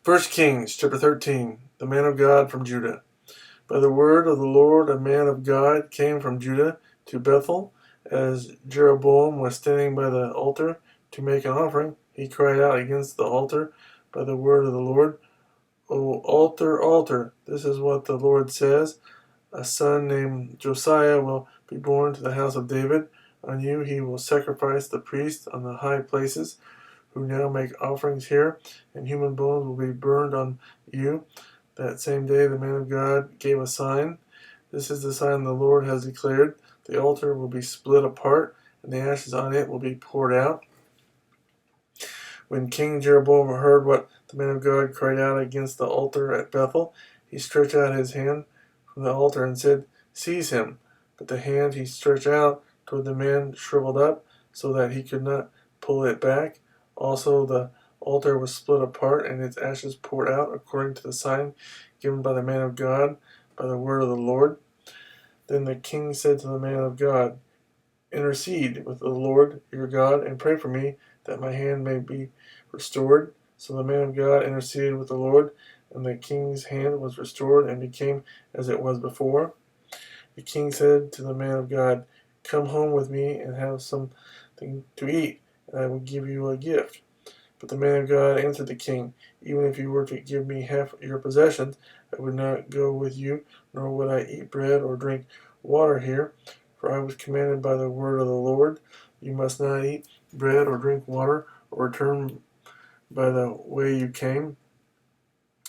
1 Kings chapter 13. The man of God from Judah. By the word of the Lord, a man of God came from Judah to Bethel. As Jeroboam was standing by the altar to make an offering, he cried out against the altar by the word of the Lord, O altar, altar, this is what the Lord says. A son named Josiah will be born to the house of David. On you he will sacrifice the priests on the high places, who now make offerings here, and human bones will be burned on you. That same day the man of God gave a sign. This is the sign the Lord has declared. The altar will be split apart, and the ashes on it will be poured out. When King Jeroboam heard what the man of God cried out against the altar at Bethel, he stretched out his hand from the altar and said, Seize him. But the hand he stretched out toward the man shriveled up, so that he could not pull it back. Also the altar was split apart, and its ashes poured out, according to the sign given by the man of God, by the word of the Lord. Then the king said to the man of God, Intercede with the Lord your God, and pray for me, that my hand may be restored. So the man of God interceded with the Lord, and the king's hand was restored and became as it was before. The king said to the man of God, Come home with me and have something to eat, and I will give you a gift. But the man of God answered the king, Even if you were to give me half your possessions, I would not go with you, nor would I eat bread or drink water here. For I was commanded by the word of the Lord, You must not eat bread or drink water, or return by the way you came.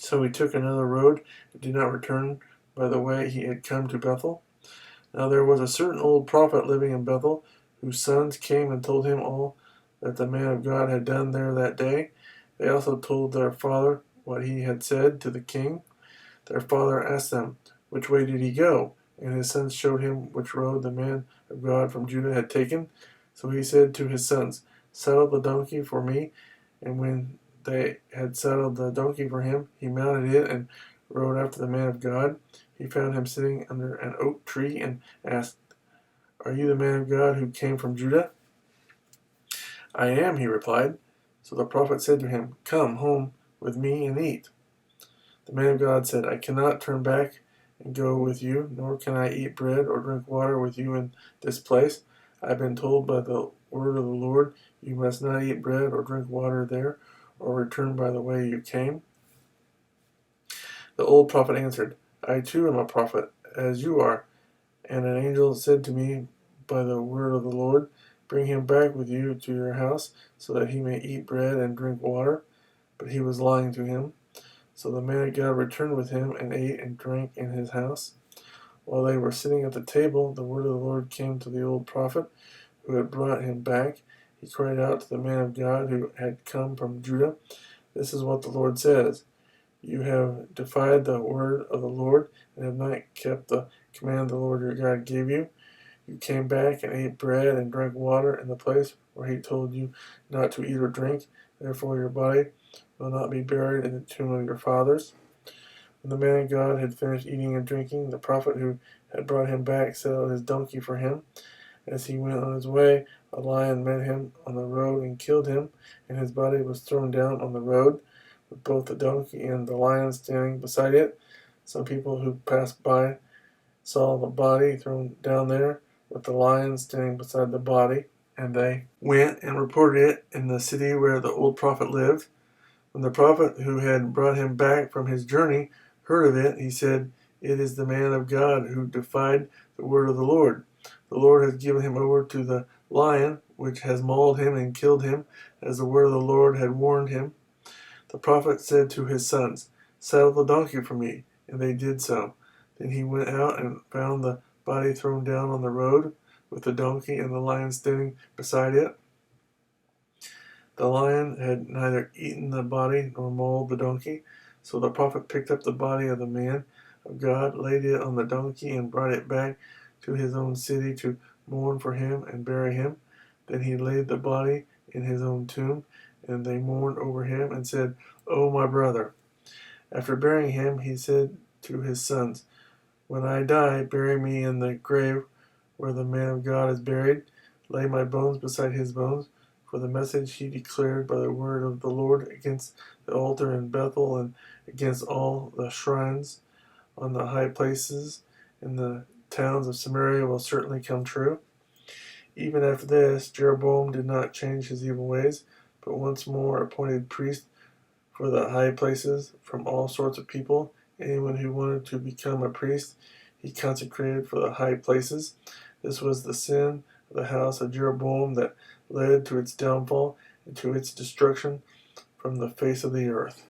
So he took another road, and did not return by the way he had come to Bethel. Now there was a certain old prophet living in Bethel, whose sons came and told him all that the man of God had done there that day. They also told their father what he had said to the king. Their father asked them, Which way did he go? And his sons showed him which road the man of God from Judah had taken. So he said to his sons, Saddle the donkey for me. And when they had saddled the donkey for him, he mounted it and rode after the man of God. He found him sitting under an oak tree and asked, Are you the man of God who came from Judah? I am, he replied. So the prophet said to him, Come home with me and eat. The man of God said, I cannot turn back and go with you, nor can I eat bread or drink water with you in this place. I have been told by the word of the Lord, You must not eat bread or drink water there, or return by the way you came. The old prophet answered, I too am a prophet, as you are. And an angel said to me by the word of the Lord, Bring him back with you to your house, so that he may eat bread and drink water. But he was lying to him. So the man of God returned with him and ate and drank in his house. While they were sitting at the table, the word of the Lord came to the old prophet who had brought him back. He cried out to the man of God who had come from Judah, This is what the Lord says. You have defied the word of the Lord and have not kept the command the Lord your God gave you. You came back and ate bread and drank water in the place where he told you not to eat or drink. Therefore your body will not be buried in the tomb of your fathers. When the man of God had finished eating and drinking, the prophet who had brought him back saddled his donkey for him. As he went on his way, a lion met him on the road and killed him, and his body was thrown down on the road, with both the donkey and the lion standing beside it. Some people who passed by saw the body thrown down there, with the lion standing beside the body, and they went and reported it in the city where the old prophet lived. When the prophet who had brought him back from his journey heard of it, he said, It is the man of God who defied the word of the Lord. The Lord has given him over to the lion, which has mauled him and killed him, as the word of the Lord had warned him. The prophet said to his sons, Saddle the donkey for me, and they did so. Then he went out and found the body thrown down on the road, with the donkey and the lion standing beside it. The lion had neither eaten the body nor mauled the donkey. So the prophet picked up the body of the man of God, laid it on the donkey, and brought it back to his own city to mourn for him and bury him. Then he laid the body in his own tomb, and they mourned over him and said, "O my brother." After burying him, he said to his sons, "When I die, bury me in the grave where the man of God is buried. Lay my bones beside his bones, for the message he declared by the word of the Lord against the altar in Bethel and against all the shrines on the high places in the towns of Samaria will certainly come true. Even after this, Jeroboam did not change his evil ways, but once more appointed priests for the high places from all sorts of people. Anyone who wanted to become a priest, he consecrated for the high places. This was the sin of the house of Jeroboam that led to its downfall and to its destruction from the face of the earth.